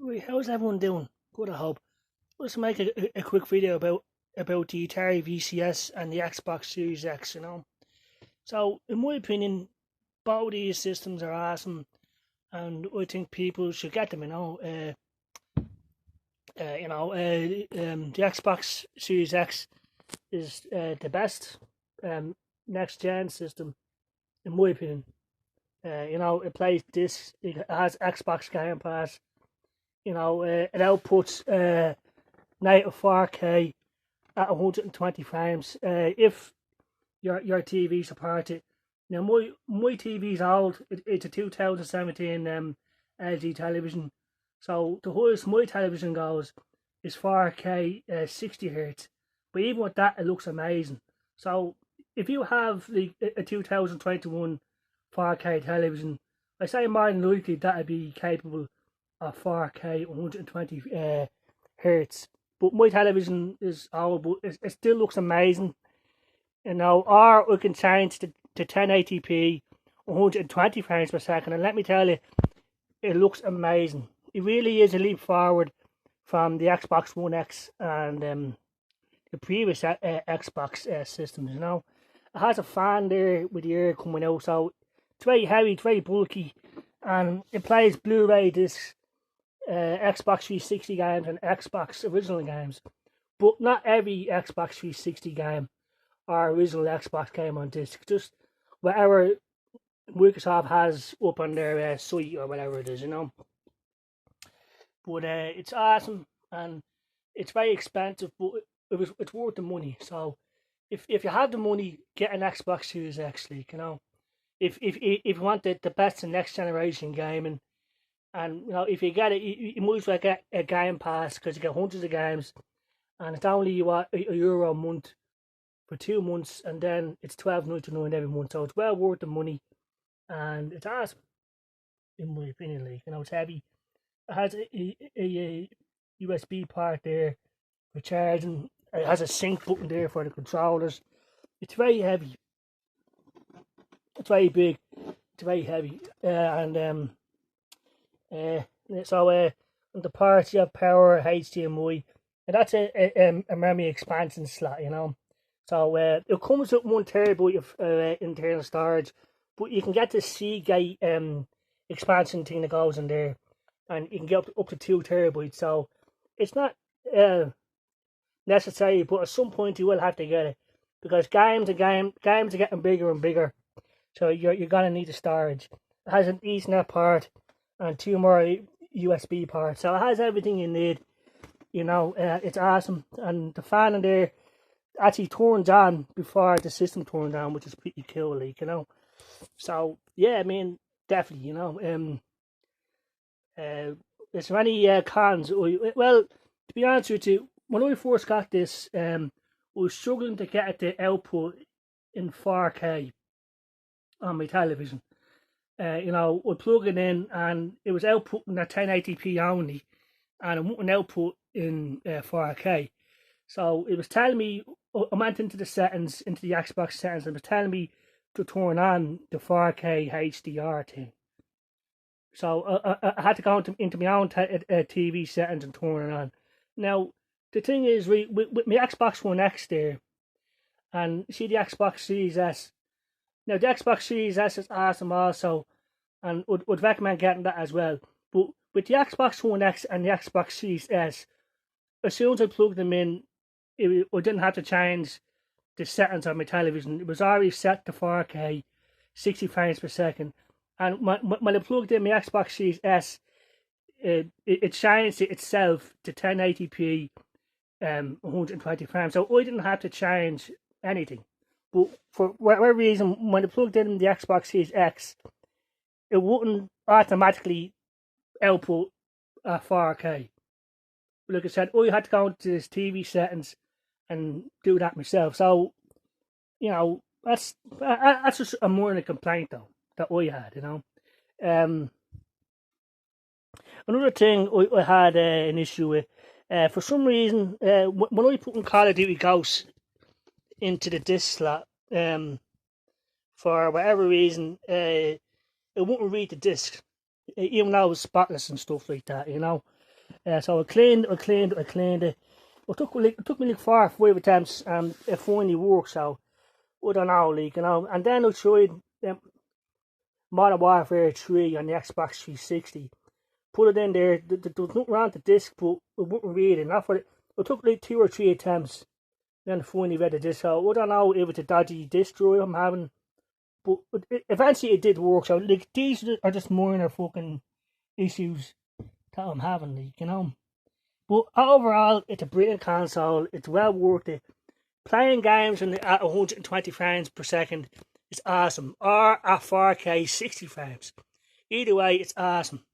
Right, how's everyone doing? Good, I hope. Let's make a quick video about the Atari VCS and the Xbox Series X. So in my opinion, both these systems are awesome, and I think people should get them. The Xbox Series X is the best next gen system in my opinion. It plays this. It has Xbox Game Pass. It outputs native 4K at 120 frames. If your TV supports it. Now my TV's old. It's a 2017 LG television. So the highest my television goes is 4K 60 hertz. But even with that, it looks amazing. So if you have a 2021 4K television, I say more than likely that'd be capable of 4K 120 hertz. But my television is old, but it still looks amazing. Or I can change to 1080p 120 frames per second, and let me tell you, it looks amazing. It really is a leap forward from the Xbox One X and the previous Xbox systems. It has a fan there with the air coming out, so it's very heavy, it's very bulky, and it plays Blu-ray discs, Xbox 360 games and Xbox original games. But not every Xbox 360 game or original Xbox game on disc. Just whatever Microsoft has up on their site or whatever it is. But it's awesome, and it's very expensive, but it's worth the money. So if you have the money, get an Xbox Series X. If you want the best and next generation gaming, and if you get it, you might as well get a Game Pass because you get hundreds of games, and it's only €1 a month for 2 months, and then it's $12.99 every month. So it's well worth the money, and it's awesome in my opinion. It's heavy. It has a USB part there for charging. It has a sync button there for the controllers. It's very heavy. It's very big. It's very heavy. So on the parts you have power, HDMI, and that's a memory expansion slot. So it comes with 1 TB of internal storage, but you can get the Seagate expansion thing that goes in there, and you can get up to 2 TB. So it's not necessary, but at some point you will have to get it because games are getting bigger and bigger. So you're gonna need the storage. It has an Ethernet port and 2 more USB ports, so it has everything you need. It's awesome, and the fan in there actually turns on before the system turns on, which is pretty cool. So yeah, I mean, definitely. Is there any cons? Well, to be honest with you, when I first got this, I was struggling to get it to output in 4K on my television. I'd plug it in and it was outputting at 1080p only, and it wouldn't output in 4K. So it was telling me, I went into the settings, into the Xbox settings, and it was telling me to turn on the 4K HDR thing. So I had to go into my own TV settings and turn it on. Now, the thing is, with my Xbox One X there, and see the Xbox Series S. Now, the Xbox Series S is awesome also, and would recommend getting that as well. But with the Xbox One X and the Xbox Series S, as soon as I plugged them in, I didn't have to change the settings on my television. It was already set to 4K, 60 frames per second. And when I plugged in my Xbox Series S, it changed it itself to 1080p, 120 frames. So I didn't have to change anything. But for whatever reason, when I plugged in the Xbox Series X, it wouldn't automatically output 4K. Like I said, I had to go into this TV settings and do that myself. So, that's just a more than a complaint though that I had. Another thing I had an issue with, for some reason, when I put in Call of Duty Ghosts into the disc slot, for whatever reason, it wouldn't read the disc, even though it was spotless and stuff like that. So I cleaned it. It took me like 4 or 5 attempts, and it finally worked. So I don't know, like, And then I tried Modern Warfare 3 on the Xbox 360. Put it in there. There was nothing wrong with the disc, but it wouldn't read it. Not for it. It took like 2 or 3 attempts. Then I finally read the disc. So I don't know if it's a dodgy disc drive I'm having. But eventually it did work. So like these are just minor fucking issues that I'm having, like. But overall, it's a brilliant console. It's well worth it. Playing games at 120 frames per second is awesome. Or at 4K 60 frames. Either way, it's awesome.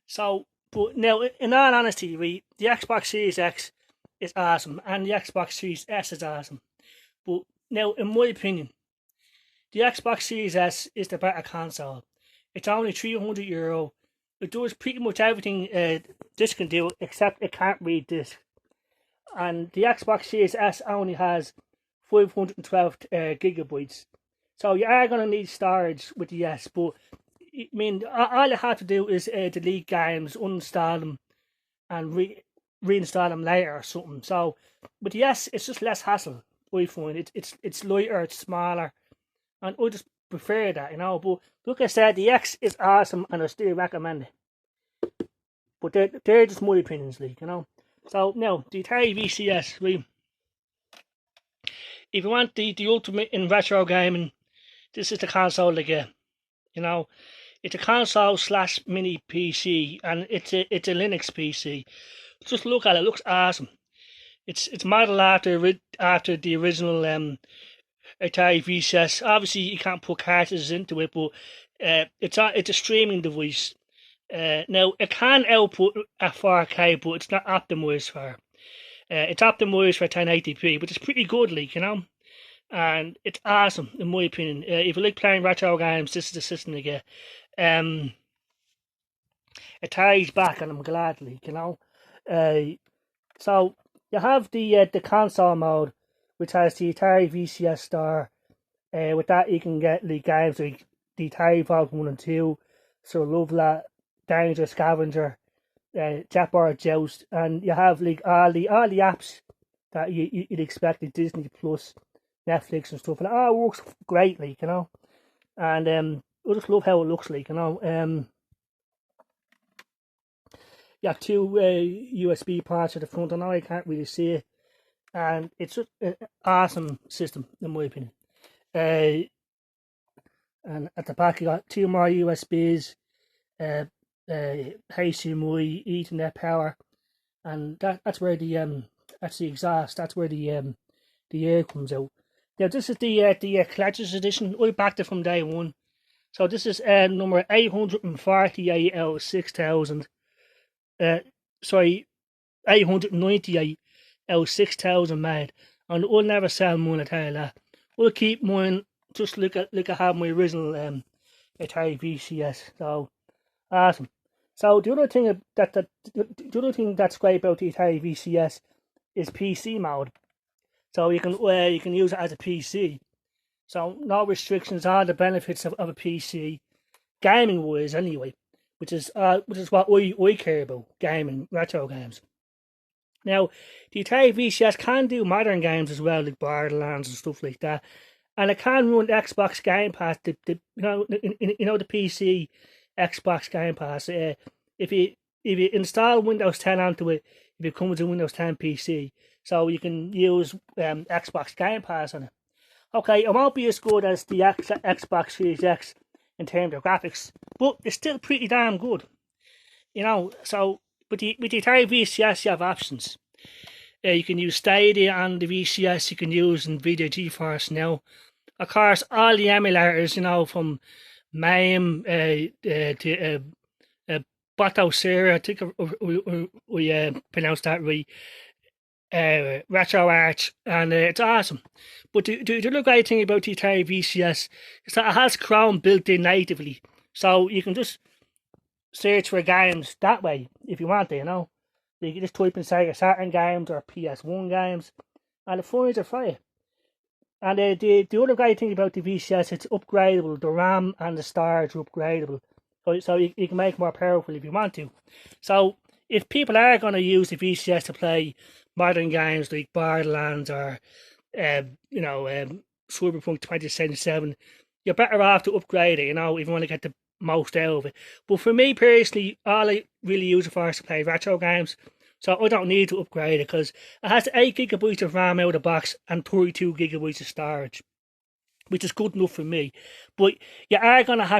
So, but now, in all honesty, right, the Xbox Series X is awesome, and the Xbox Series S is awesome. But now, in my opinion, the Xbox Series S is the better console. It's only €300. It does pretty much everything this can do, except it can't read disc. And the Xbox Series S only has 512 gigabytes. So you are going to need storage with the S, but I mean, all you have to do is delete games, uninstall them, and reinstall them later or something. So with the S, it's just less hassle. I find it's lighter, it's smaller, and I just prefer that, But like I said, the X is awesome, and I still recommend it. But they're just my opinions, So now the Atari VCS, right? If you want the ultimate in retro gaming, this is the console to get. It's a console / mini PC, and it's a Linux PC. Just look at it; looks awesome. It's modeled after the original Atari VCS. Obviously, you can't put cartridges into it, but it's a streaming device. Now it can output at 4K, but it's not optimized for. It's optimized for 1080p, but it's pretty good, And it's awesome in my opinion. If you like playing retro games, this is the system to get. Atari's back, and I'm glad, So you have the console mode, which has the Atari VCS Star. With that, you can get games like the Atari Vault 1 and 2, So Love That, Danger Scavenger, Japper Joust, and you have all the apps that you'd expect, like Disney Plus, Netflix and stuff, and it all works great, And I just love how it looks, you have 2 USB ports at the front. I know I can't really see it, and it's just an awesome system in my opinion. And at the back you got 2 more USBs, HDMI, Ethernet power, and that's where that's the exhaust. That's where the air comes out. Now this is the collector's edition. I backed it from day one. So this is number 848 out of 6,000. 898 out of 6,000 made, and I'll never sell mine. I tell you that. I'll keep mine just like I have my original Atari VCS. So awesome. So the other thing that's great about the Atari VCS is PC mode. So you can use it as a PC. So no restrictions, all the benefits of a PC, gaming wise anyway, which is what I care about, gaming, retro games. Now, the Atari VCS can do modern games as well, like Borderlands and stuff like that, and it can run Xbox Game Pass. The PC Xbox Game Pass. If you install Windows 10 onto it, it becomes a Windows 10 PC, so you can use Xbox Game Pass on it. Okay, it won't be as good as the Xbox Series X in terms of graphics, but it's still pretty damn good. So with the Atari VCS, you have options. You can use Stadia on the VCS, you can use NVIDIA GeForce Now. Of course, all the emulators, from MAME to Botosera, I think we pronounced that right, RetroArch, and it's awesome. But the other great thing about the Atari VCS is that it has Chrome built in natively, so you can just search for games that way if you want to, You can just type in Sega Saturn games or PS1 games, and it finds it for you. And the other great thing about the VCS, it's upgradable. The RAM and the storage are upgradable, so you can make it more powerful if you want to. So if people are going to use the VCS to play modern games like Borderlands or Cyberpunk 2077, you're better off to upgrade it, if you want to get the most out of it. But for me personally, all I really use it for is to play retro games. So I don't need to upgrade it because it has 8 gigabytes of RAM out of the box and 32 gigabytes of storage, which is good enough for me. But you are going to have